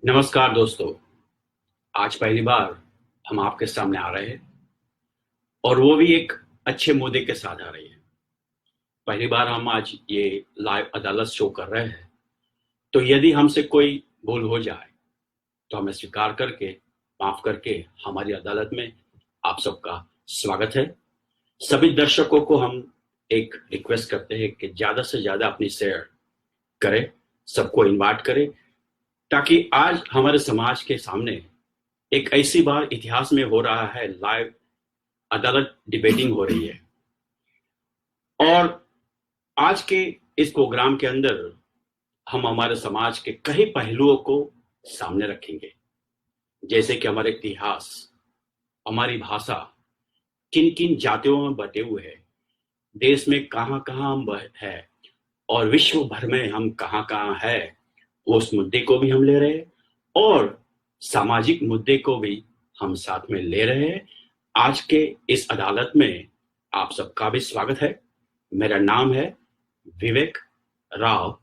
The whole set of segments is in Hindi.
नमस्कार दोस्तों। आज पहली बार हम आपके सामने आ रहे हैं और वो भी एक अच्छे मुद्दे के साथ आ रही है। पहली बार हम आज ये लाइव अदालत शो कर रहे हैं, तो यदि हमसे कोई भूल हो जाए तो हमें स्वीकार करके माफ करके हमारी अदालत में आप सबका स्वागत है। सभी दर्शकों को हम एक रिक्वेस्ट करते हैं कि ज्यादा से ज्यादा अपनी शेयर करें, सबको इनवाइट करें, ताकि आज हमारे समाज के सामने एक ऐसी बार इतिहास में हो रहा है, लाइव अदालत डिबेटिंग हो रही है। और आज के इस प्रोग्राम के अंदर हम हमारे समाज के कई पहलुओं को सामने रखेंगे, जैसे कि हमारे इतिहास, हमारी भाषा, किन किन जातियों में बटे हुए हैं, देश में कहाँ कहाँ हम है और विश्व भर में हम कहाँ कहाँ है, उस मुद्दे को भी हम ले रहे हैं और सामाजिक मुद्दे को भी हम साथ में ले रहे हैं। आज के इस अदालत में आप सबका भी स्वागत है। मेरा नाम है विवेक राव।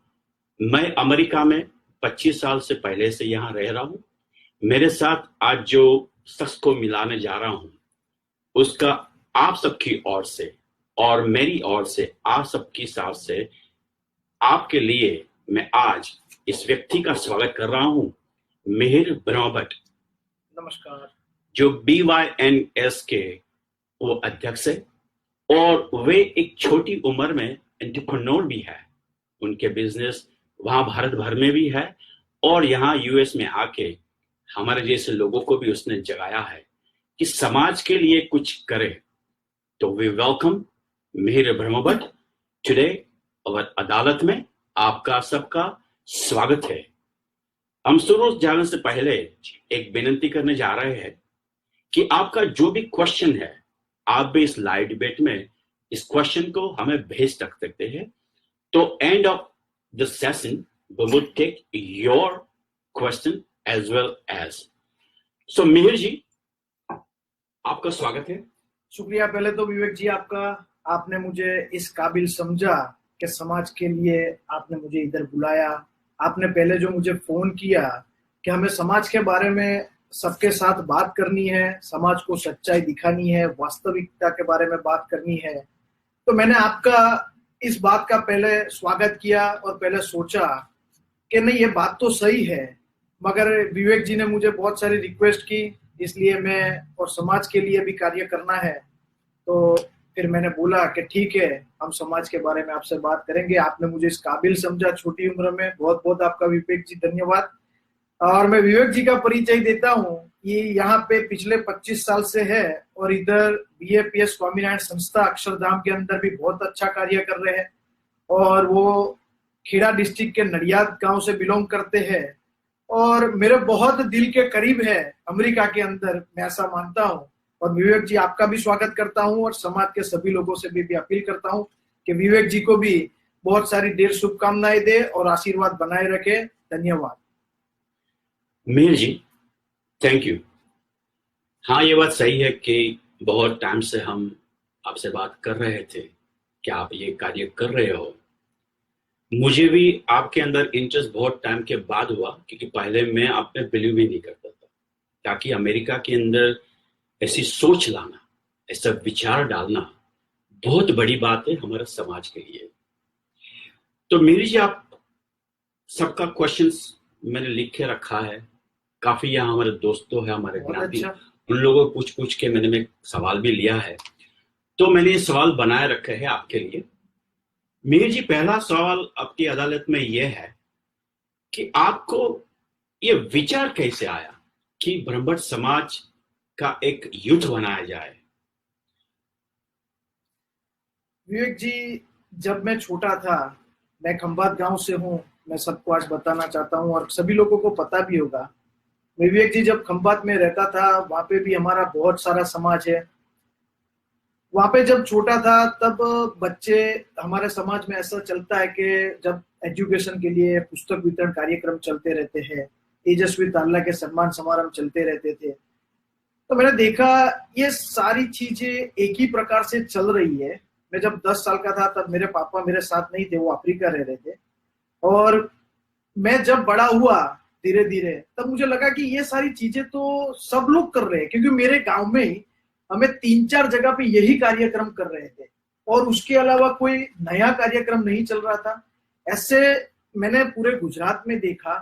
मैं अमेरिका में 25 साल से पहले से यहाँ रह रहा हूँ। मेरे साथ आज जो शख्स को मिलाने जा रहा हूँ उसका आप सबकी ओर से और मेरी ओर से, आप सबकी साथ से आपके लिए मैं आज इस व्यक्ति का स्वागत कर रहा हूँ, मिहिर ब्रह्मभट्ट। नमस्कार। जो BYNS के वो अध्यक्ष है और वे एक छोटी उम्र में एंटरप्रेन्योर भी है। उनके बिजनेस वहां भारत भर में भी है और यहाँ यूएस में आके हमारे जैसे लोगों को भी उसने जगाया है कि समाज के लिए कुछ करे। तो we welcome Mihir Brahmbhatt today और अदालत में आपका सबका स्वागत है। हम शुरू जाने से पहले एक विनती करने जा रहे हैं कि आपका जो भी क्वेश्चन है, आप भी इस लाइव डिबेट में इस क्वेश्चन को हमें भेज सकते हैं। तो end of the session we would take your question as well as. So Mihir ji, आपका स्वागत है। शुक्रिया। पहले तो विवेक जी आपने मुझे इस काबिल समझा कि समाज के लिए आपने मुझे इधर बुलाया। आपने पहले जो मुझे फोन किया कि हमें समाज के बारे में सबके साथ बात करनी है, समाज को सच्चाई दिखानी है, वास्तविकता के बारे में बात करनी है, तो मैंने आपका इस बात का पहले स्वागत किया और पहले सोचा कि नहीं, ये बात तो सही है, मगर विवेक जी ने मुझे बहुत सारी रिक्वेस्ट की, इसलिए मैं और समाज के लिए भी कार्य करना है। तो फिर मैंने बोला कि ठीक है, हम समाज के बारे में आपसे बात करेंगे। आपने मुझे इस काबिल समझा छोटी उम्र में। बहुत बहुत आपका विवेक जी धन्यवाद। और मैं विवेक जी का परिचय देता हूँ। ये यहाँ पे पिछले 25 साल से है और इधर BAPS स्वामीनारायण संस्था अक्षरधाम के अंदर भी बहुत अच्छा कार्य कर रहे हैं और वो खेड़ा डिस्ट्रिक्ट के नडियाद गांव से बिलोंग करते हैं और मेरे बहुत दिल के करीब है अमेरिका के अंदर, मैं ऐसा मानता हूँ। और विवेक जी, आपका भी स्वागत करता हूँ और समाज के सभी लोगों से भी अपील करता हूँ कि विवेक जी को भी बहुत सारी ढेर शुभकामनाएं दे और आशीर्वाद बनाए रखे। धन्यवाद। मिहिर जी, थैंक यू। हाँ, ये बात सही है कि बहुत टाइम से हम आपसे बात कर रहे थे कि आप ये कार्य कर रहे हो। मुझे भी आपके अंदर इंटरेस्ट बहुत टाइम के बाद हुआ, क्योंकि पहले मैं आप पे बिलीव ही नहीं करता था, ताकि अमेरिका के अंदर ऐसी सोच लाना, ऐसा विचार डालना बहुत बड़ी बात है हमारे समाज के लिए। तो मेरी जी, आप सबका क्वेश्चंस मैंने लिख के रखा है। काफी यहाँ हमारे दोस्तों है, हमारे ज्ञाति, उन लोगों को पूछ पूछ के मैंने सवाल भी लिया है, तो मैंने ये सवाल बनाए रखे हैं आपके लिए। मीर जी, पहला सवाल आपकी अदालत में यह है कि आपको ये विचार कैसे आया कि ब्रह्मभट्ट समाज का एक युद्ध बनाया जाए? विवेक जी, जब मैं छोटा था, मैं खंभात गांव से हूँ, मैं सबको आज बताना चाहता हूँ और सभी लोगों को पता भी होगा। विवेक जी, जब खंभात में रहता था वहां पे भी हमारा बहुत सारा समाज है। वहां पे जब छोटा था तब बच्चे, हमारे समाज में ऐसा चलता है कि जब एजुकेशन के लिए पुस्तक वितरण कार्यक्रम चलते रहते हैं, तेजस्वी ताल्ला के सम्मान समारोह चलते रहते थे, तो मैंने देखा ये सारी चीजें एक ही प्रकार से चल रही है। मैं जब 10 साल का था तब मेरे पापा मेरे साथ नहीं थे, वो अफ्रीका रह रहे थे। और मैं जब बड़ा हुआ, धीरे धीरे, तब मुझे लगा कि ये सारी चीजें तो सब लोग कर रहे हैं, क्योंकि मेरे गांव में ही हमें 3-4 जगह पे यही कार्यक्रम कर रहे थे और उसके अलावा कोई नया कार्यक्रम नहीं चल रहा था। ऐसे मैंने पूरे गुजरात में देखा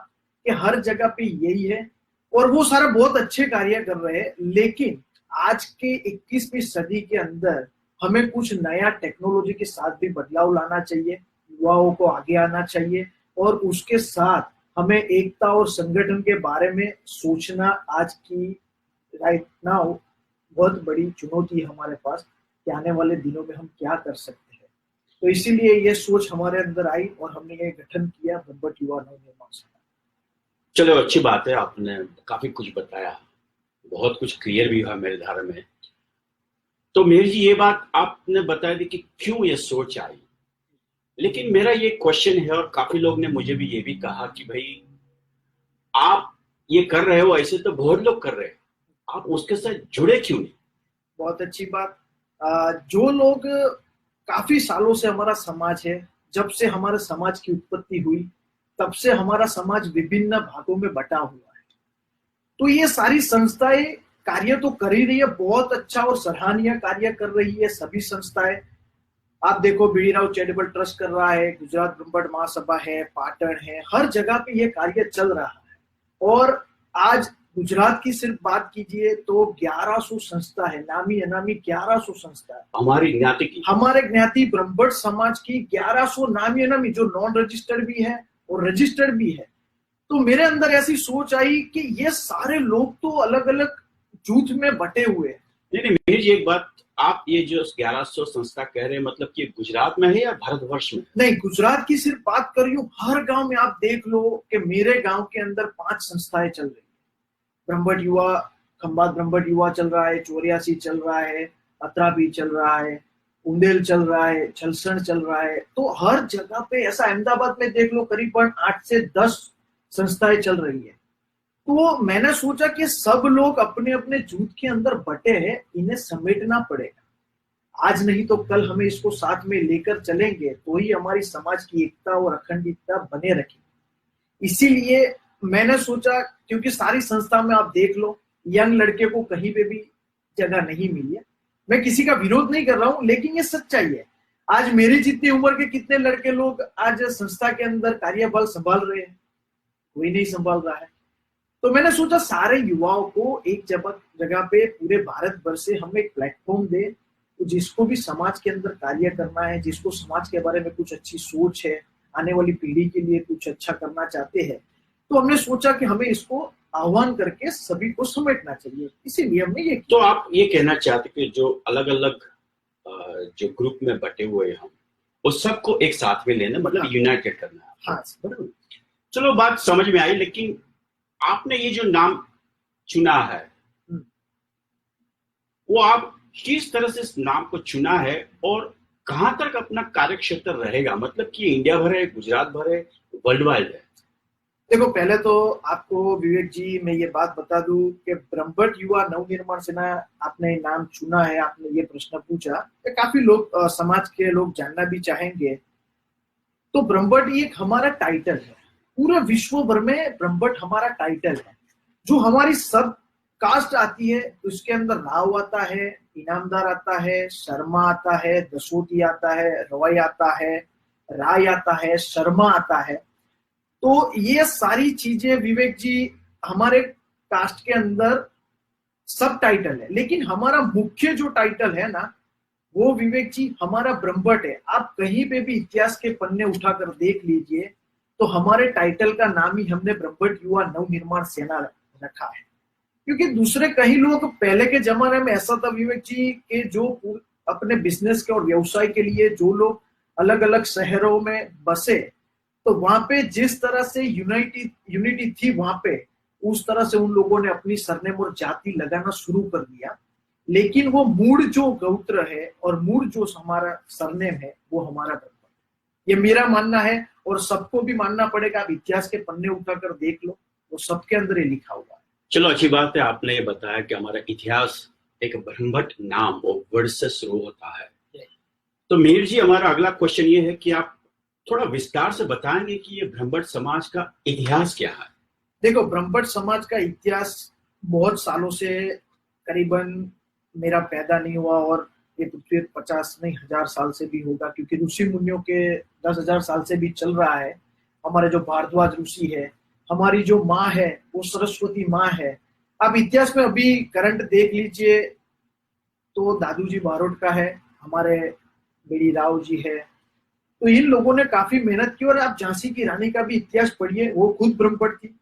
कि हर जगह पे यही है और वो सारा बहुत अच्छे कार्य कर रहे हैं। लेकिन आज के 21वीं सदी के अंदर हमें कुछ नया टेक्नोलॉजी के साथ भी बदलाव लाना चाहिए, युवाओं को आगे आना चाहिए और उसके साथ हमें एकता और संगठन के बारे में सोचना आज की राइट नाउ बहुत बड़ी चुनौती है हमारे पास कि आने वाले दिनों में हम क्या कर सकते हैं। तो इसीलिए ये सोच हमारे अंदर आई और हमने ये गठन किया ब्रह्मट युवा नवनिर्माण सेना। चलो अच्छी बात है, आपने काफी कुछ बताया, बहुत कुछ क्लियर भी हुआ मेरे धारा में। तो मेरी जी ये बात आपने बता दी कि क्यों ये सोच आई, लेकिन मेरा ये क्वेश्चन है और काफी लोग ने मुझे भी ये भी कहा कि भाई आप ये कर रहे हो, ऐसे तो बहुत लोग कर रहे हैं, आप उसके साथ जुड़े क्यों नहीं? बहुत अच्छी बात। जो लोग काफी सालों से हमारा समाज है, जब से हमारे समाज की उत्पत्ति हुई तब से हमारा समाज विभिन्न भागों में बटा हुआ है। तो ये सारी संस्थाएं कार्य तो कर ही रही है, बहुत अच्छा और सराहनीय कार्य कर रही है सभी संस्थाएं। आप देखो बीडी राव चैरिटेबल ट्रस्ट कर रहा है, गुजरात ब्रह्मट महासभा है, पाटन है, हर जगह पे ये कार्य चल रहा है। और आज गुजरात की सिर्फ बात कीजिए तो 1100 संस्था है, नामी अनामी 1100 संस्था है हमारे ज्ञाति ब्रह्मट समाज की 1100 नामी अनामी, जो नॉन रजिस्टर्ड भी है और रजिस्टर्ड भी है। तो मेरे अंदर ऐसी सोच आई कि ये सारे लोग तो अलग अलग जूथ में बटे हुए हैं। नहीं, मेरी एक बात, आप ये जो 1100 संस्था कह रहे हैं, मतलब कि गुजरात में है या भारतवर्ष में? नहीं, गुजरात की सिर्फ बात कर रही हूँ। हर गांव में आप देख लो कि मेरे गांव के अंदर 5 संस्थाएं चल रही है। ब्रह्मट युवा, खंबात ब्रह्मट युवा चल रहा है, 84 चल रहा है, अत्रापी चल रहा है, उंदेल चल रहा है, छलसण चल रहा है। तो हर जगह पे ऐसा, अहमदाबाद में देख लो करीबन 8 से 10 संस्थाएं चल रही है। तो मैंने सोचा कि सब लोग अपने अपने जूथ के अंदर बटे हैं, इन्हें समेटना पड़ेगा। आज नहीं तो कल हमें इसको साथ में लेकर चलेंगे तो ही हमारी समाज की एकता और अखंडता बने रखेगी। इसीलिए मैंने सोचा, क्योंकि सारी संस्था में आप देख लो यंग लड़के को कहीं पे भी जगह नहीं मिली है। मैं किसी का विरोध नहीं कर रहा हूं, लेकिन ये सच्चाई है। आज मेरी जितनी उम्र के कितने लड़के लोग आज संस्था के अंदर कार्यभार संभाल रहे हैं? कोई नहीं संभाल रहा है। तो मैंने सोचा सारे युवाओं को एक जगह पे पूरे भारत भर से हम एक प्लेटफॉर्म दे, तो जिसको भी समाज के अंदर कार्य करना है, जिसको समाज के बारे में कुछ अच्छी सोच है, आने वाली पीढ़ी के लिए कुछ अच्छा करना चाहते हैं, तो हमने सोचा कि हमें इसको आह्वान करके सभी को समेटना चाहिए। इसीलिए हमने ये किया। तो आप ये कहना चाहते कि जो अलग अलग जो ग्रुप में बटे हुए हम, उस सबको एक साथ में लेना, मतलब यूनाइटेड करना। हाँ, चलो बात समझ में आई, लेकिन आपने ये जो नाम चुना है वो आप किस तरह से इस नाम को चुना है और कहां तक अपना कार्य क्षेत्र रहेगा? मतलब कि इंडिया भर है, गुजरात भर है, वर्ल्ड वाइड है? देखो, पहले तो आपको विवेक जी मैं ये बात बता दूं कि ब्रह्मट युवा नवनिर्माण सेना आपने नाम चुना है, आपने ये प्रश्न पूछा, कि काफी लोग समाज के लोग जानना भी चाहेंगे। तो ब्रह्मट एक हमारा टाइटल है, पूरे विश्व भर में ब्रह्मट हमारा टाइटल है। जो हमारी सब कास्ट आती है उसके अंदर राव आता है, इनामदार आता है, शर्मा आता है, दसोती आता है, रवै आता है, राय आता है, शर्मा आता है। तो ये सारी चीजें विवेक जी हमारे कास्ट के अंदर सब टाइटल है, लेकिन हमारा मुख्य जो टाइटल है ना, वो विवेक जी हमारा ब्रह्मट है। आप कहीं पे भी इतिहास के पन्ने उठाकर देख लीजिए तो हमारे टाइटल का नाम ही हमने ब्रह्मट युवा नवनिर्माण सेना रखा है। क्योंकि दूसरे कई लोग पहले के जमाने में ऐसा था विवेक जी के जो अपने बिजनेस के और व्यवसाय के लिए जो लोग अलग अलग शहरों में बसे, तो वहां पे जिस तरह से यूनिटी थी वहां पे, उस तरह से उन लोगों ने अपनी सरनेम और जाति लगाना शुरू कर दिया। लेकिन वो मूड जो गोत्र है और मूड जो हमारा सरनेम है वो हमारा ब्रह्मट। ये मेरा मानना है और सबको भी मानना पड़ेगा। आप इतिहास के पन्ने उठाकर देख लो, वो सबके अंदर ये लिखा हुआ है। चलो अच्छी बात है, आपने ये बताया कि हमारा इतिहास एक ब्रह्मट नाम और वर्ड से शुरू होता है। तो मीर जी, हमारा अगला क्वेश्चन ये है कि आप थोड़ा विस्तार से बताएंगे कि ये ब्रह्मट समाज का इतिहास क्या है? देखो, ब्रह्मभट्ट समाज का इतिहास बहुत सालों से, करीबन मेरा पैदा नहीं हुआ और ये पृथ्वी 50 नहीं 1000 साल से भी होगा, क्योंकि ऋषि मुनियों के 10,000 साल से भी चल रहा है। हमारे जो भारद्वाज ऋषि है, हमारी जो माँ है वो सरस्वती माँ है। आप इतिहास में अभी करंट देख लीजिए तो दादू जी बारोट का है, हमारे बेड़ी राव जी है। तो इन लोगों ने काफी मेहनत की। और आप झांसी की रानी का भी इतिहास पढ़िए, वो खुद ब्रह्मभट्ट थी।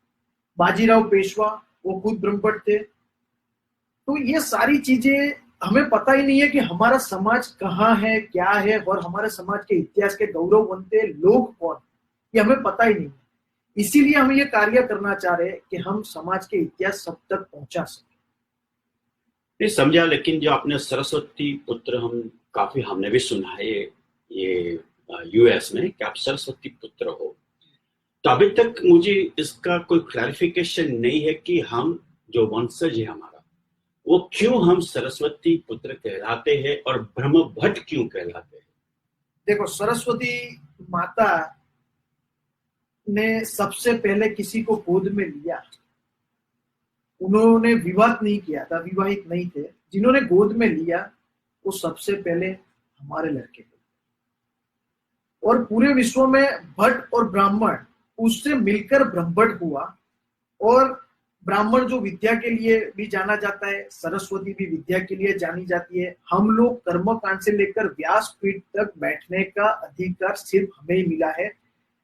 बाजीराव पेशवा वो खुद ब्रह्मभट्ट थे। तो ये सारी चीजें हमें पता ही नहीं है कि हमारा समाज कहाँ है, क्या है, और हमारे समाज के इतिहास के गौरववंत लोग कौन, ये हमें पता ही नहीं है। इसीलिए हम ये कार्य करना चाह रहे हैं कि हम समाज के इतिहास सब तक पहुंचा सके। नहीं समझा, लेकिन जो आपने सरस्वती पुत्र, हम काफी हमने भी सुना है ये यूएस में कि आप सरस्वती पुत्र हो, तो अभी तक मुझे इसका कोई क्लैरिफिकेशन नहीं है कि हम जो वंशज है हमारा, वो क्यों हम सरस्वती पुत्र कहलाते हैं और ब्रह्मभट्ट क्यों कहलाते हैं। देखो, सरस्वती माता ने सबसे पहले किसी को गोद में लिया। उन्होंने विवाह नहीं किया था, विवाहित नहीं थे। जिन्होंने गोद में लिया वो सबसे पहले हमारे लड़के थे। और पूरे विश्व में भट्ट और ब्राह्मण उससे मिलकर ब्रह्मभट्ट हुआ। और ब्राह्मण जो विद्या के लिए भी जाना जाता है, सरस्वती भी विद्या के लिए जानी जाती है। हम लोग कर्मकांड से लेकर व्यासपीठ तक बैठने का अधिकार सिर्फ हमें ही मिला है।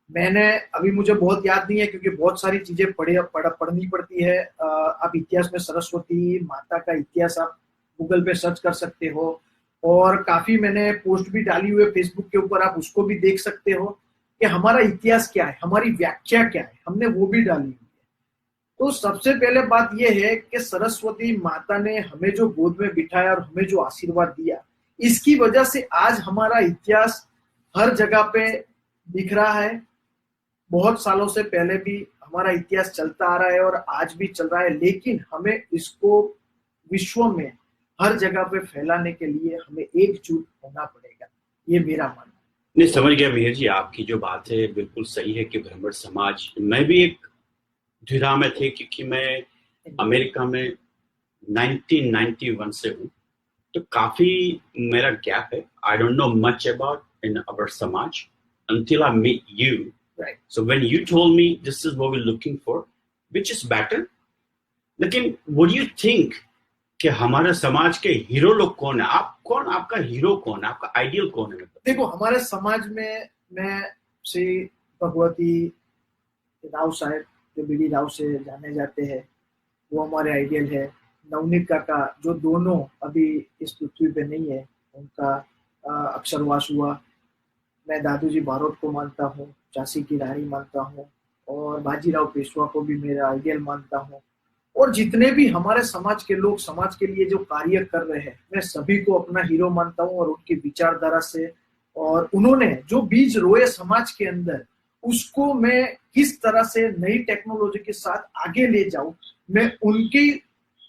मैंने अभी, मुझे बहुत याद नहीं है क्योंकि बहुत सारी चीजें पढ़नी पड़ती है। आप इतिहास में सरस्वती माता का इतिहास आप गूगल पे सर्च कर सकते हो। और काफी मैंने पोस्ट भी डाली हुई है फेसबुक के ऊपर, आप उसको भी देख सकते हो कि हमारा इतिहास क्या है, हमारी व्याख्या क्या है, हमने वो भी डाली हुई है। तो सबसे पहले बात यह है कि सरस्वती माता ने हमें जो गोद में बिठाया और हमें जो आशीर्वाद दिया, इसकी वजह से आज हमारा इतिहास हर जगह पे दिख रहा है। बहुत सालों से पहले भी हमारा इतिहास चलता आ रहा है और आज भी चल रहा है, लेकिन हमें इसको विश्व में हर जगह पे फैलाने के लिए हमें एकजुट होना पड़ेगा। ये मेरा मानना है। नहीं समझ गया मिहिर जी, आपकी जो बात है बिल्कुल सही है कि ब्राह्मण समाज, मैं भी एक द्विधा में थे क्योंकि मैं अमेरिका में 1991 से हूँ, तो काफी मेरा गैप है। I don't know much about in our समाज until I meet you. Right. So when you told me this is what we're looking for, which is better, लेकिन what do you think कि हमारे समाज के हीरो लोग कौन है? आपका हीरो कौन है? आपका आइडियल कौन है? देखो, हमारे समाज में मैं श्री भगवती राव साहब, जो बीडी राव से जाने जाते हैं, वो हमारे आइडियल है। नवनीत काका, जो दोनों अभी इस पृथ्वी पे नहीं है, उनका अक्षरवास हुआ। मैं दादू जी बारोट को मानता हूँ, झांसी की रानी मानता हूँ, और बाजीराव पेशवा को भी मेरा आइडियल मानता हूँ। और जितने भी हमारे समाज के लोग समाज के लिए जो कार्य कर रहे हैं, मैं सभी को अपना हीरो मानता हूँ। और उनकी विचारधारा से, और उन्होंने जो बीज रोए समाज के अंदर, उसको मैं किस तरह से नई टेक्नोलॉजी के साथ आगे ले जाऊं, मैं उनकी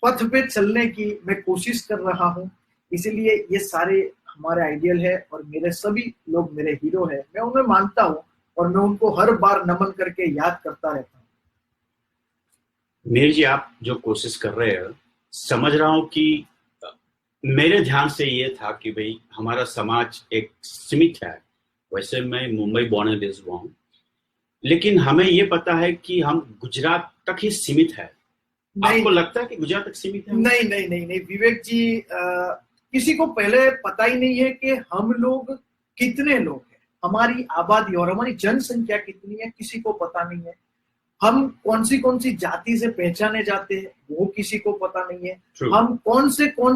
पथ पे चलने की मैं कोशिश कर रहा हूँ। इसीलिए ये सारे हमारे आइडियल है और मेरे सभी लोग मेरे हीरो है। मैं उन्हें मानता हूँ और मैं उनको हर बार नमन करके याद करता रहता हूँ। मीर जी, आप जो कोशिश कर रहे हैं, समझ रहा हूँ कि मेरे ध्यान से ये था कि भाई हमारा समाज एक सीमित है। वैसे मैं मुंबई बॉर्न एंड रेज़्ड हुआ हूँ, लेकिन हमें ये पता है कि हम गुजरात तक ही सीमित है। आपको लगता है कि गुजरात तक सीमित है? नहीं नहीं नहीं नहीं विवेक जी, किसी को पहले पता ही नहीं है कि हम लोग कितने लोग हैं, हमारी आबादी और हमारी जनसंख्या कितनी है, किसी को पता नहीं है। हम कौन सी जाति से पहचाने जाते हैं, वो किसी को पता नहीं है। True. हम कौन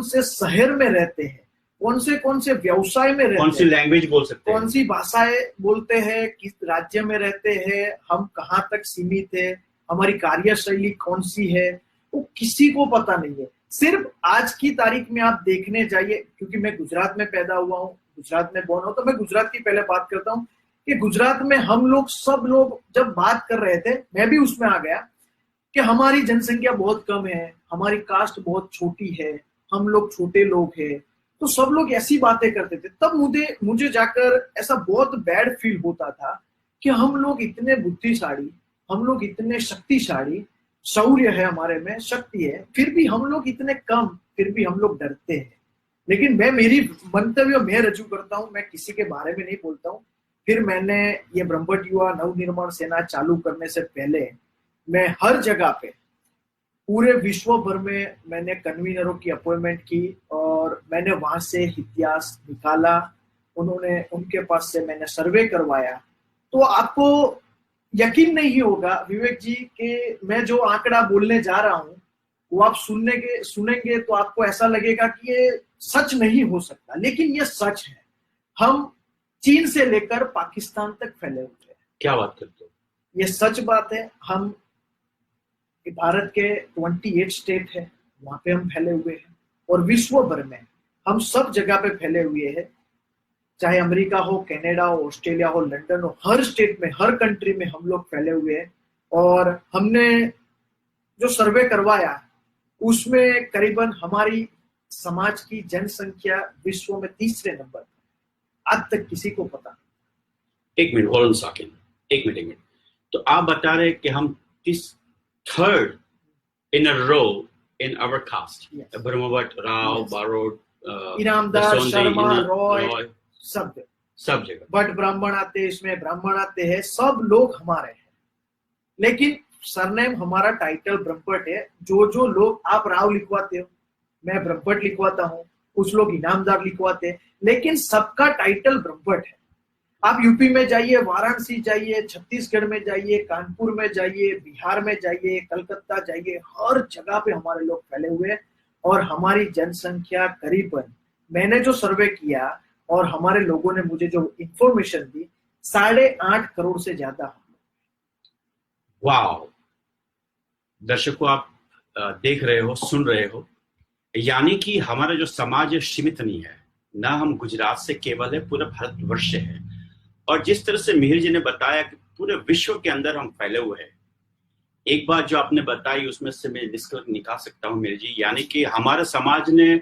से शहर में रहते हैं, कौन से व्यवसाय में रहते हैं, कौन सी लैंग्वेज बोल सकते हैं, कौन सी भाषाएं बोलते हैं, किस राज्य में रहते हैं, हम कहाँ तक सीमित है, हमारी कार्यशैली कौन सी है, वो किसी को पता नहीं है। सिर्फ आज की तारीख में आप देखने जाइए, क्योंकि मैं गुजरात में पैदा हुआ हूँ, गुजरात में बॉर्न हूँ, तो मैं गुजरात की पहले बात करता हूँ कि गुजरात में हम लोग सब लोग जब बात कर रहे थे, मैं भी उसमें आ गया कि हमारी जनसंख्या बहुत कम है, हमारी कास्ट बहुत छोटी है, हम लोग छोटे लोग हैं। तो सब लोग ऐसी बातें करते थे। तब मुझे जाकर ऐसा बहुत बैड फील होता था कि हम लोग इतने बुद्धिशाली, हम लोग इतने शक्तिशाली, शौर्य है, हमारे में शक्ति है, फिर भी हम लोग इतने कम, फिर भी हम लोग डरते हैं। लेकिन मैं मेरी मंतव्य मैं रजू करता हूं, मैं किसी के बारे में नहीं बोलता हूं। फिर मैंने ये ब्रह्मभट्ट युवा नवनिर्माण सेना चालू करने से पहले मैं हर जगह पे पूरे विश्व भर में मैंने कन्वीनरों की अपॉइंटमेंट की और मैंने वहां से इतिहास निकाला, उन्होंने उनके पास से मैंने सर्वे करवाया। तो आपको यकीन नहीं होगा विवेक जी कि मैं जो आंकड़ा बोलने जा रहा हूं वो आप सुनेंगे तो आपको ऐसा लगेगा कि ये सच नहीं हो सकता, लेकिन ये सच है। हम चीन से लेकर पाकिस्तान तक फैले हुए हैं। क्या बात करते हो? ये सच बात है। हम भारत के 28 स्टेट है, वहां पे हम फैले हुए हैं और विश्व भर में हम सब जगह पे फैले हुए हैं। चाहे अमेरिका हो, कनाडा हो, ऑस्ट्रेलिया हो, लंदन हो, हर स्टेट में, हर कंट्री में हम लोग फैले हुए हैं। और हमने जो सर्वे करवाया उसमें करीबन हमारी समाज की जनसंख्या विश्व में तीसरे नंबर पर। आज तक किसी को पता नहीं। एक मिनट, होल्ड ऑन सेकंड, एक मिनट। तो आप बता रहे हैं कि हम third in a row in our caste, Yes. Brahmbhatt, Rao, Yes. Barot, Inamdar, Dasondhi, Sharma, Roy, सब जगह बट ब्राह्मण आते हैं, इसमें ब्राह्मण आते हैं, सब लोग हमारे हैं। लेकिन सरनेम हमारा टाइटल ब्रह्मभट्ट है। जो जो लोग आप राव लिखवाते हो, मैं ब्रह्मभट्ट लिखवाता हूँ, कुछ लोग इनामदार लिखवाते हैं, लेकिन सबका टाइटल ब्रह्मभट्ट है। आप यूपी में जाइए, वाराणसी जाइए, छत्तीसगढ़ में जाइए, कानपुर में जाइए, बिहार में जाइए, कलकत्ता जाइए, हर जगह पे हमारे लोग फैले हुए हैं। और हमारी जनसंख्या करीबन, मैंने जो सर्वे किया और हमारे लोगों ने मुझे जो इंफॉर्मेशन दी, 8.5 करोड़ से ज्यादा। वाह! दर्शकों, आप देख रहे हो, सुन रहे हो, यानी कि हमारा जो समाज है सीमित नहीं है ना, हम गुजरात से केवल है, पूरा भारतवर्ष है। और जिस तरह से मिहिर जी ने बताया कि पूरे विश्व के अंदर हम फैले हुए हैं, एक बात जो आपने बताई उसमें से मैं निष्कर्ष निकाल सकता हूं मिहिर जी, यानी कि हमारे समाज ने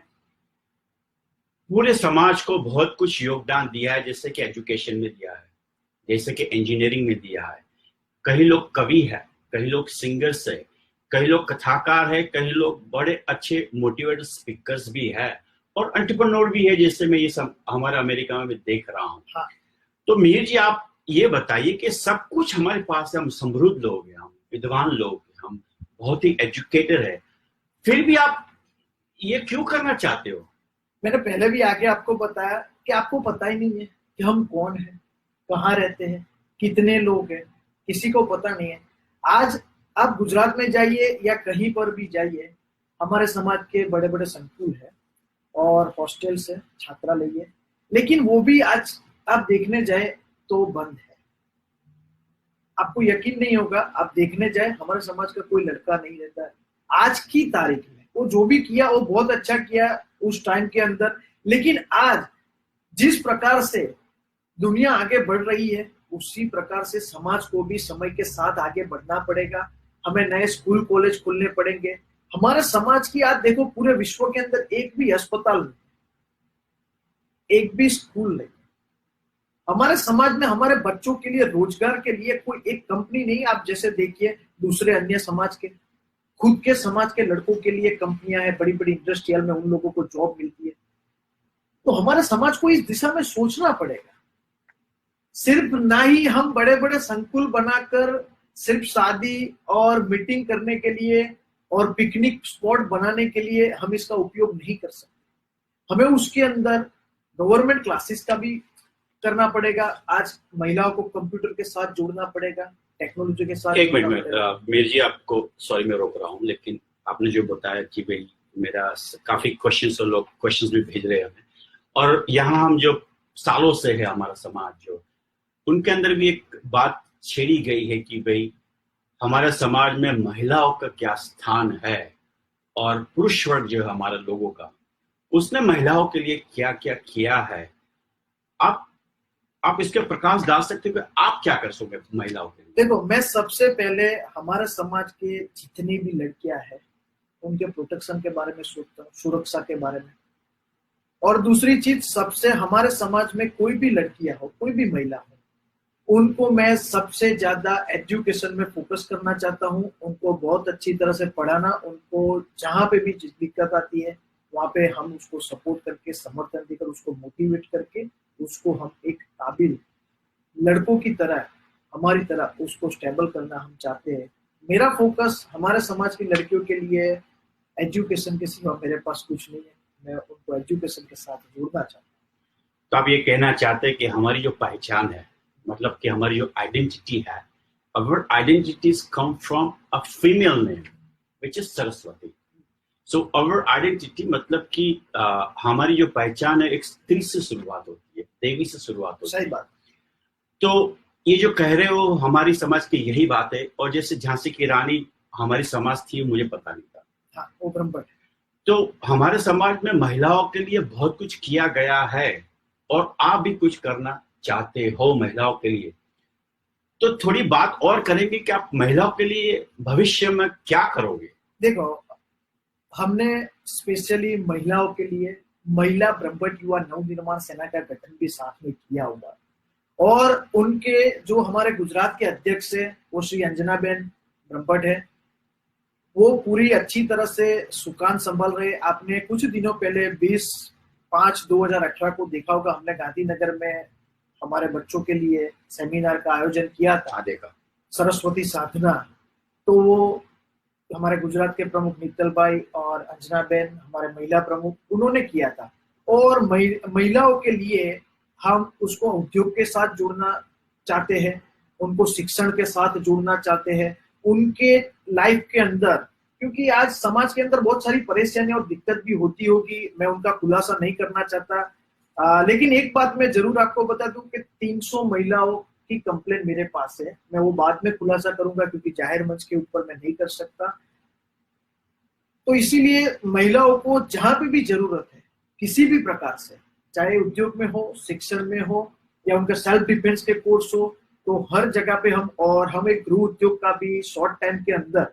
पूरे समाज को बहुत कुछ योगदान दिया है, जैसे कि एजुकेशन में दिया है, जैसे कि इंजीनियरिंग में दिया है। कई लोग कवि है, कई लोग सिंगर्स है, कई लोग कथाकार है, कई लोग बड़े अच्छे मोटिवेटर स्पीकर्स भी है और एंटरप्रेन्योर भी है, जैसे मैं ये सब हमारे अमेरिका में भी देख रहा हूँ। हाँ। तो मिहिर जी, आप ये बताइए कि सब कुछ हमारे पास है, हम समृद्ध लोग हैं, हम विद्वान लोग हैं, हम बहुत ही एजुकेटेड है, फिर भी आप ये क्यों करना चाहते हो? मैंने पहले भी आगे आपको बताया कि आपको पता ही नहीं है कि हम कौन हैं, कहाँ रहते हैं, कितने लोग हैं, किसी को पता नहीं है। आज आप गुजरात में जाइए या कहीं पर भी जाइए, हमारे समाज के बड़े बड़े संकुल है और हॉस्टल से छात्रालय है, लेकिन वो भी आज आप देखने जाए तो बंद है। आपको यकीन नहीं होगा, आप देखने जाए हमारे समाज का कोई लड़का नहीं रहता है आज की तारीख में। वो जो भी किया वो बहुत अच्छा किया उस टाइम के अंदर, लेकिन आज जिस प्रकार से दुनिया आगे बढ़ रही है उसी प्रकार से समाज को भी समय के साथ आगे बढ़ना पड़ेगा। हमें नए स्कूल कॉलेज खोलने पड़ेंगे। हमारे समाज की आज देखो, पूरे विश्व के अंदर एक भी अस्पताल नहीं, एक भी स्कूल नहीं। हमारे समाज में हमारे बच्चों के लिए रोजगार के लिए कोई एक कंपनी नहीं। आप जैसे देखिए दूसरे अन्य समाज के, खुद के समाज के लड़कों के लिए कंपनियां हैं, बड़ी बड़ी इंडस्ट्रियल में उन लोगों को जॉब मिलती है। तो हमारे समाज को इस दिशा में सोचना पड़ेगा। सिर्फ ना ही हम बड़े बड़े संकुल बनाकर सिर्फ शादी और मीटिंग करने के लिए और पिकनिक स्पॉट बनाने के लिए हम इसका उपयोग नहीं कर सकते। हमें उसके अंदर गवर्नमेंट क्लासेस का भी करना पड़ेगा। आज महिलाओं को कंप्यूटर के साथ जोड़ना पड़ेगा, टेक्नोलॉजी के साथ। एक मिनट मीर जी, आपको सॉरी मैं रोक रहा हूँ, लेकिन आपने जो बताया कि भाई मेरा काफी क्वेश्चंस और लोग क्वेश्चंस भी भेज रहे हैं हमें, और यहाँ हम जो सालों से है हमारा समाज जो, उनके अंदर भी एक बात छेड़ी गई है कि भाई हमारे समाज में महिलाओं का क्या स्थान है और पुरुष वर्ग जो है हमारे लोगों का, उसने महिलाओं के लिए क्या क्या किया है। आप इसके प्रकाश डाल सकते हो कि आप क्या कर सकोगे महिलाओं के लिए? देखो, मैं सबसे पहले हमारे समाज के जितनी भी लड़कियां हैं उनके प्रोटेक्शन के बारे में सोचता हूँ, सुरक्षा के बारे में। और दूसरी चीज, सबसे हमारे समाज में कोई भी लड़कियां हो, कोई भी महिला हो, उनको मैं सबसे ज्यादा एजुकेशन में फोकस करना चाहता हूँ, उनको बहुत अच्छी तरह से पढ़ाना, उनको जहाँ पे भी दिक्कत आती है वहाँ पे हम उसको सपोर्ट करके, समर्थन देकर, उसको मोटिवेट करके, उसको हम एक काबिल लड़कों की तरह, हमारी तरह उसको स्टेबल करना हम चाहते हैं। मेरा फोकस हमारे समाज की लड़कियों के लिए एजुकेशन के सिवा मेरे पास कुछ नहीं है। मैं उनको एजुकेशन के साथ जोड़ना चाहता तो आप ये कहना चाहते हैं कि हमारी जो पहचान है, मतलब कि हमारी जो आइडेंटिटी है, our identities come from a female name which is Saraswati. So our identity मतलब कि हमारी जो पहचान है एक स्त्री से शुरुआत होती है, देवी से शुरुआत हूँ। होती है. सही बात। तो ये जो कह रहे हो हमारी समाज की यही बात है. और जैसे झांसी की रानी हमारी समाज थी, मुझे पता नहीं था. हाँ, वो ब्रह्मभट्ट। तो हमारे समाज में महिलाओं के लिए बहुत कुछ किया गया है और आप भी कुछ करना चाहते हो महिलाओं के लिए. तो थोड़ी बात और करेंगे कि आप महिलाओं के लिए भविष्य में क्या करोगे. देखो, हमने स्पेशली महिलाओं के लिए महिला ब्रह्मभट्ट युवा नवनिर्माण सेना का गठन भी साथ में किया हुआ, और उनके जो हमारे गुजरात के अध्यक्ष है वो श्री अंजनाबेन ब्रह्मभट्ट है, वो पूरी अच्छी तरह से सुकान संभाल रहे. आपने कुछ दिनों पहले 20/5/2018 को देखा होगा, हमने गांधीनगर में हमारे बच्चों के लिए सेमिनार का आयोजन किया था. देखा सरस्वती साधना. तो हमारे गुजरात के प्रमुख मित्तल भाई और अंजनाबेन हमारे महिला प्रमुख, उन्होंने किया था. और महिलाओं के लिए हम उसको उद्योग के साथ जोड़ना चाहते हैं, उनको शिक्षण के साथ जोड़ना चाहते हैं, उनके लाइफ के अंदर, क्योंकि आज समाज के अंदर बहुत सारी परेशानियां और दिक्कत भी होती होगी, मैं उनका खुलासा नहीं करना चाहता. लेकिन एक बात मैं जरूर आपको बता दूं कि 300 महिलाओं की कंप्लेन मेरे पास है. मैं वो बाद में खुलासा करूंगा क्योंकि जाहिर मंच के ऊपर मैं नहीं कर सकता. तो इसीलिए महिलाओं को जहां पे भी जरूरत है, किसी भी प्रकार से, चाहे उद्योग में हो, शिक्षण में हो, या उनका सेल्फ डिफेंस के कोर्स हो, तो हर जगह पे हम एक गृह उद्योग का भी शॉर्ट टाइम के अंदर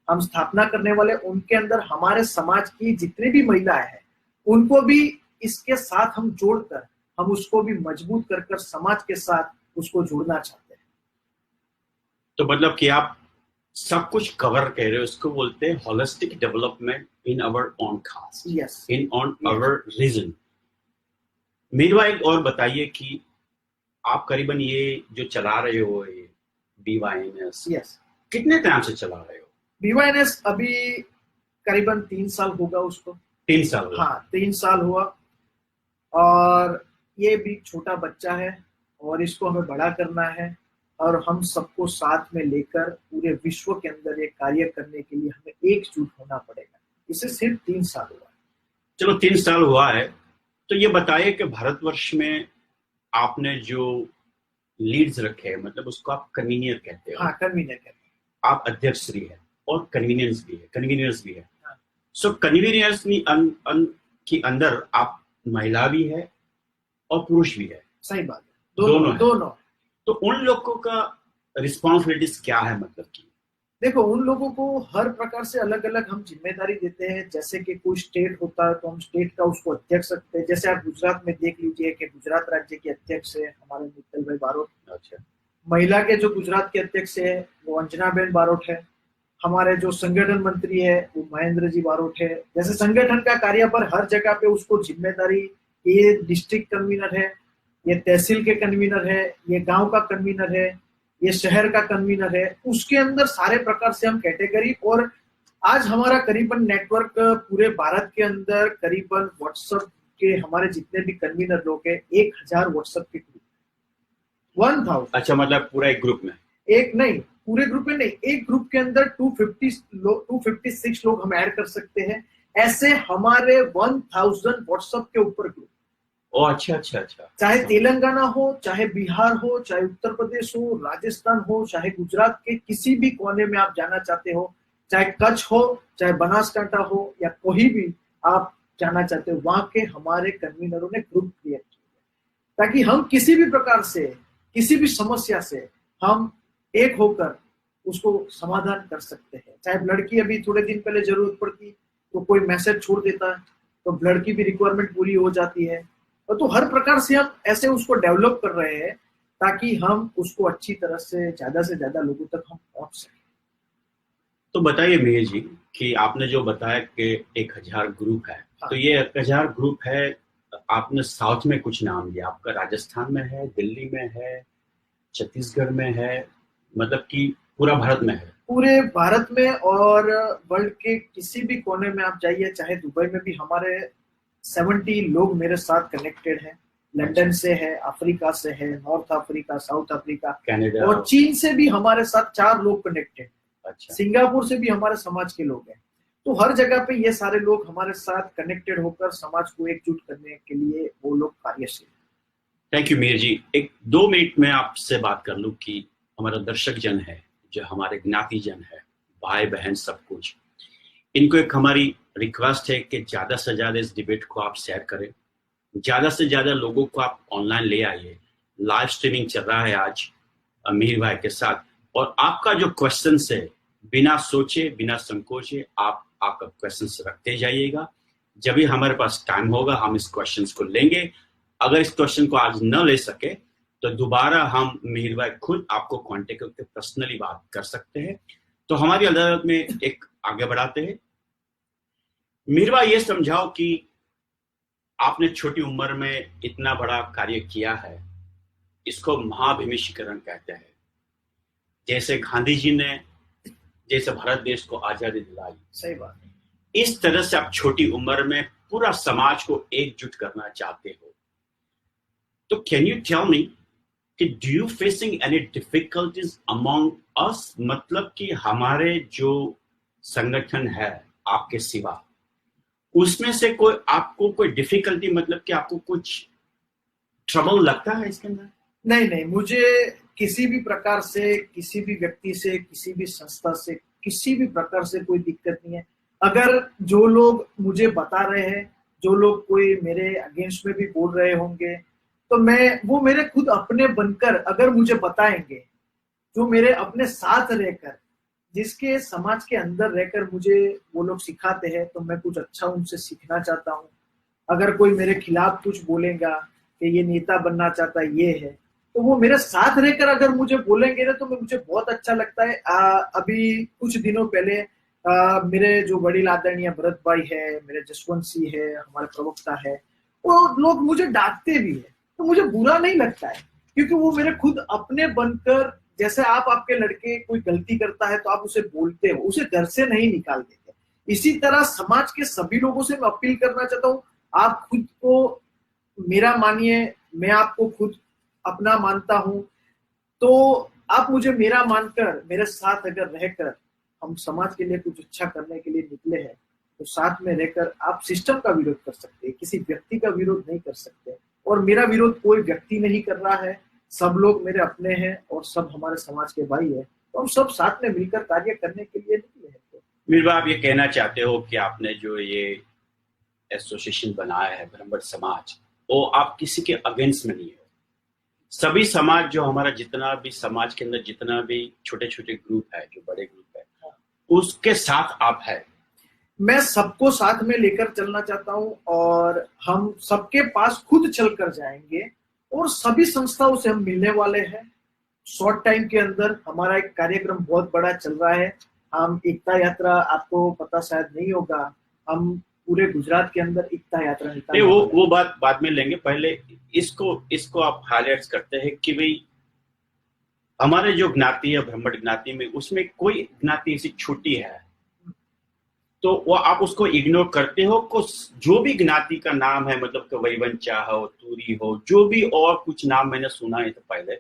हम स्थापना करने वाले. उनके अंदर हमारे समाज की जितनी भी महिलाएं हैं उनको भी इसके साथ हम जोड़कर, हम उसको भी मजबूत कर समाज के साथ उसको जोड़ना चाहते हैं. तो मतलब कि आप सब कुछ कवर कह रहे हो, इसको बोलते हैं holistic development in our own caste, yes, in on our region. Meanwhile एक और बताइए कि आप करीबन ये जो चला रहे हो ये BYNS, यस, कितने टाइम से चला रहे हो? BYNS अभी करीबन 3 साल होगा उसको. 3 साल हुआ. हाँ, 3 साल हुआ. और ये भी छोटा बच्चा है और इसको हमें बड़ा करना है, और हम सबको साथ में लेकर पूरे विश्व के अंदर ये कार्य करने के लिए हमें एकजुट होना पड़ेगा. इसे सिर्फ 3 साल हुआ. चलो 3 साल हुआ है, तो ये बताइए कि भारतवर्ष में आपने जो लीड्स रखे हैं, मतलब उसको आप कन्वीनियर कहते हो. हाँ, कन्वीनियर कहते हैं. आप अध्यक्ष भी है और कन्वीनियंस भी है. हाँ. सो कन्वीनियंस की अंदर आप महिला भी है और पुरुष भी है. सही बात है. दोनों. तो उन लोगों का रिस्पॉन्सिबिलिटीज क्या है, मतलब कि देखो, उन लोगों को हर प्रकार से अलग अलग हम जिम्मेदारी देते हैं. जैसे कि कोई स्टेट होता है तो हम स्टेट का उसको अध्यक्ष रखते हैं. जैसे आप गुजरात में देख लीजिए कि गुजरात राज्य के अध्यक्ष है हमारे मित्तल भाई बारोट. अच्छा. महिला के जो गुजरात के अध्यक्ष है वो अंजनाबेन बारोट है. हमारे जो संगठन मंत्री है वो महेंद्र जी बारोट है. जैसे संगठन का कार्य पर हर जगह पे उसको जिम्मेदारी, ये डिस्ट्रिक्ट कन्वीनर है, ये तहसील के कन्वीनर है, ये गांव का कन्वीनर है, ये शहर का कन्वीनर है, उसके अंदर सारे प्रकार से हम कैटेगरी. और आज हमारा करीबन नेटवर्क पूरे भारत के अंदर करीबन व्हाट्सएप के हमारे जितने भी कन्वीनर लोग हैं 1000 व्हाट्सएप के ग्रुप, 1000. अच्छा, मतलब पूरा एक ग्रुप में? एक नहीं, पूरे ग्रुप में नहीं, एक ग्रुप के अंदर 256 लोग हम ऐड कर सकते हैं. ऐसे हमारे 1000 व्हाट्सएप के ऊपर ग्रुप. अच्छा. चाहे तेलंगाना हो, चाहे बिहार हो, चाहे उत्तर प्रदेश हो, राजस्थान हो, चाहे गुजरात के किसी भी कोने में आप जाना चाहते हो, चाहे कच्छ हो, चाहे बनासकांठा हो, या कोई भी आप जाना चाहते हो, वहां के हमारे कन्वीनरों ने ग्रुप क्रिएट किया ताकि हम किसी भी प्रकार से, किसी भी समस्या से हम एक होकर उसको समाधान कर सकते हैं. चाहे लड़की अभी थोड़े दिन पहले जरूरत पड़ती तो कोई मैसेज छोड़ देता है तो लड़की भी रिक्वायरमेंट पूरी हो जाती है. तो हर प्रकार से हम ऐसे उसको डेवलप कर रहे हैं ताकि हम उसको अच्छी तरह से ज्यादा लोगों तक हम पहुंच सकें। तो बताइए मिहिर जी कि आपने जो बताया कि 1000 ग्रुप है, हाँ। तो ये 1000 ग्रुप है। आपने साउथ में कुछ नाम दिया, आपका राजस्थान में है, दिल्ली में है, छत्तीसगढ़ में है, मतलब कि पूरा भारत में है? पूरे भारत में और वर्ल्ड के किसी भी कोने में आप जाइए, चाहे दुबई में भी हमारे 70 लोग मेरे साथ कनेक्टेड हैं। लंदन से है, अफ्रीका से है, north Africa, south Africa, Canada और चीन से भी हमारे साथ 4 लोग कनेक्टेड। अच्छा। सिंगापुर से भी हमारे समाज के लोग हैं। तो हर जगह पे ये सारे लोग हमारे साथ कनेक्टेड होकर समाज को एकजुट करने के लिए वो लोग कार्यशील। थैंक यू मिहिर जी। एक 2 मिनट में आपसे बात कर लूं कि हमारा दर्शक जन है, जो हमारे ज्ञाति जन है, भाई बहन सब कुछ, इनको एक हमारी रिक्वेस्ट है कि ज्यादा से ज्यादा इस डिबेट को आप शेयर करें, ज्यादा से ज्यादा लोगों को आप ऑनलाइन ले आइए। लाइव स्ट्रीमिंग चल रहा है आज मिहिर भाई के साथ, और आपका जो क्वेश्चन है, बिना सोचे बिना संकोचे आप आपका क्वेश्चन रखते जाइएगा। जब भी हमारे पास टाइम होगा हम इस क्वेश्चन को लेंगे। अगर इस क्वेश्चन को आज न ले सके तो दोबारा हम मिहिर भाई खुद आपको कांटेक्ट करके पर्सनली बात कर सकते हैं। तो हमारी अदालत में एक आगे बढ़ाते हैं। मिहिर भाई ये समझाओ कि आपने छोटी उम्र में इतना बड़ा कार्य किया है, इसको महाभिनिशीकरण कहते हैं। जैसे गांधी जी ने जैसे भारत देश को आजादी दिलाई, सही बात है। इस तरह से आप छोटी उम्र में पूरा समाज को एकजुट करना चाहते हो। तो कैन यू टेल मी कि do you facing any difficulties among us, मतलब कि हमारे जो संगठन है आपके सिवा, उसमें से कोई आपको कोई डिफिकल्टी, मतलब कि आपको कुछ ट्रबल लगता है इसके अंदर? नहीं, मुझे किसी भी प्रकार से, किसी भी व्यक्ति से, किसी भी संस्था से, किसी भी प्रकार से कोई दिक्कत नहीं है। अगर जो लोग मुझे बता रहे हैं, जो लोग कोई मेरे अगेंस्ट में भी बोल रहे होंगे, तो वो मेरे खुद अपने बनकर अगर मुझे बताएंगे, जो मेरे अपने साथ रहकर, जिसके समाज के अंदर रहकर मुझे वो लोग सिखाते हैं, तो मैं कुछ अच्छा उनसे सीखना चाहता हूँ। अगर कोई मेरे खिलाफ कुछ बोलेगा कि ये नेता बनना चाहता है, ये है, तो वो मेरे साथ रहकर अगर मुझे बोलेंगे ना, तो मुझे बहुत अच्छा लगता है। अभी कुछ दिनों पहले मेरे जो वडील आदरणीय भरत भाई है, मेरे जसवंत सिंह है, हमारे प्रवक्ता है, वो लोग मुझे डांटते भी है, तो मुझे बुरा नहीं लगता है, क्योंकि वो मेरे खुद अपने बनकर, जैसे आप आपके लड़के कोई गलती करता है तो आप उसे बोलते हो, उसे घर से नहीं निकाल देते। इसी तरह समाज के सभी लोगों से मैं अपील करना चाहता हूँ, आप खुद को मेरा मानिए, मैं आपको खुद अपना मानता हूं, तो आप मुझे मेरा मानकर मेरे साथ अगर रहकर हम समाज के लिए कुछ अच्छा करने के लिए निकले हैं, तो साथ में रहकर आप सिस्टम का विरोध कर सकते हैं, किसी व्यक्ति का विरोध नहीं कर सकते। और मेरा विरोध कोई व्यक्ति नहीं कर रहा है, सब लोग मेरे अपने हैं और सब हमारे समाज के भाई है, तो हम सब साथ में मिलकर कार्य करने के लिए निकले हैं। तो मिहिर भाई, आप ये कहना चाहते हो कि आपने जो ये एसोसिएशन बनाया है ब्रह्मट समाज, वो आप किसी के अगेंस्ट में नहीं हो। सभी समाज, जो हमारा जितना भी समाज के अंदर जितना भी छोटे छोटे ग्रुप है, जो बड़े ग्रुप है, उसके साथ आप है। मैं सबको साथ में लेकर चलना चाहता हूं, और हम सबके पास खुद चल कर जाएंगे, और सभी संस्थाओं से हम मिलने वाले हैं। शॉर्ट टाइम के अंदर हमारा एक कार्यक्रम बहुत बड़ा चल रहा है। हम एकता यात्रा, आपको पता शायद नहीं होगा, हम पूरे गुजरात के अंदर एकता यात्रा निकालने नहीं, वाले हैं। वो बात बाद में लेंगे। पहले इसको आप हाईलाइट करते हैं कि भाई हमारे जो ज्ञाति है ब्राह्मण ज्ञाति में, उसमें कोई ज्ञाति ऐसी छोटी है तो वो आप उसको इग्नोर करते हो को, जो भी ज्ञाति का नाम है, मतलब कि वैवंचा हो, तूरी हो, जो भी और कुछ नाम मैंने सुना है तो पहले,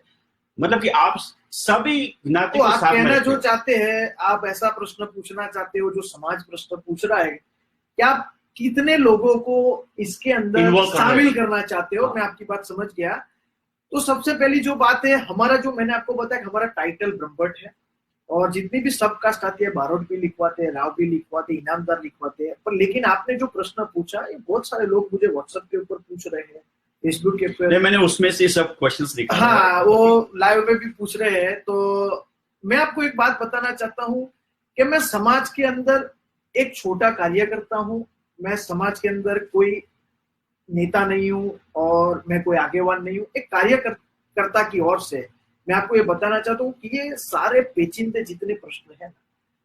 मतलब कि आप सभी ज्ञाति तो को आप साथ में कहना रखते जो हो। चाहते हैं, आप ऐसा प्रश्न पूछना चाहते हो जो समाज प्रश्न पूछ रहा है, क्या आप कितने लोगों को इसके अंदर Involve करना शामिल है। करना चाहते हो? हाँ। मैं आपकी बात समझ गया। तो सबसे पहली जो बात है, हमारा जो मैंने आपको बताया कि हमारा टाइटल ब्रह्मट है, और जितनी भी सब कास्ट आती है, बारोट भी लिखवाते हैं, राव भी लिखवाते हैं, इनामदार लिखवाते हैं। पर लेकिन आपने जो प्रश्न पूछा, ये बहुत सारे लोग मुझे व्हाट्सएप के ऊपर पूछ रहे हैं, फेसबुक के ऊपर। मैंने उसमें से सब क्वेश्चंस निकाले। हाँ, वो लाइव में भी पूछ रहे हैं। तो मैं आपको एक बात बताना चाहता हूँ कि मैं समाज के अंदर एक छोटा कार्य करता हूँ। मैं समाज के अंदर कोई नेता नहीं हूँ और मैं कोई आगेवान नहीं हूँ। एक कर्ता की ओर से मैं आपको ये बताना चाहता हूँ कि ये सारे पेचीदे जितने प्रश्न हैं,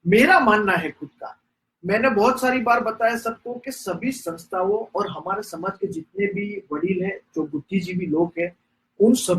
मेरा मानना है खुद का, मैंने बहुत सारी बार बताया सबको कि सभी संस्थाओं और हमारे समाज के जितने भी वडील हैं, जो बुद्धिजीवी लोग हैं, उन सभी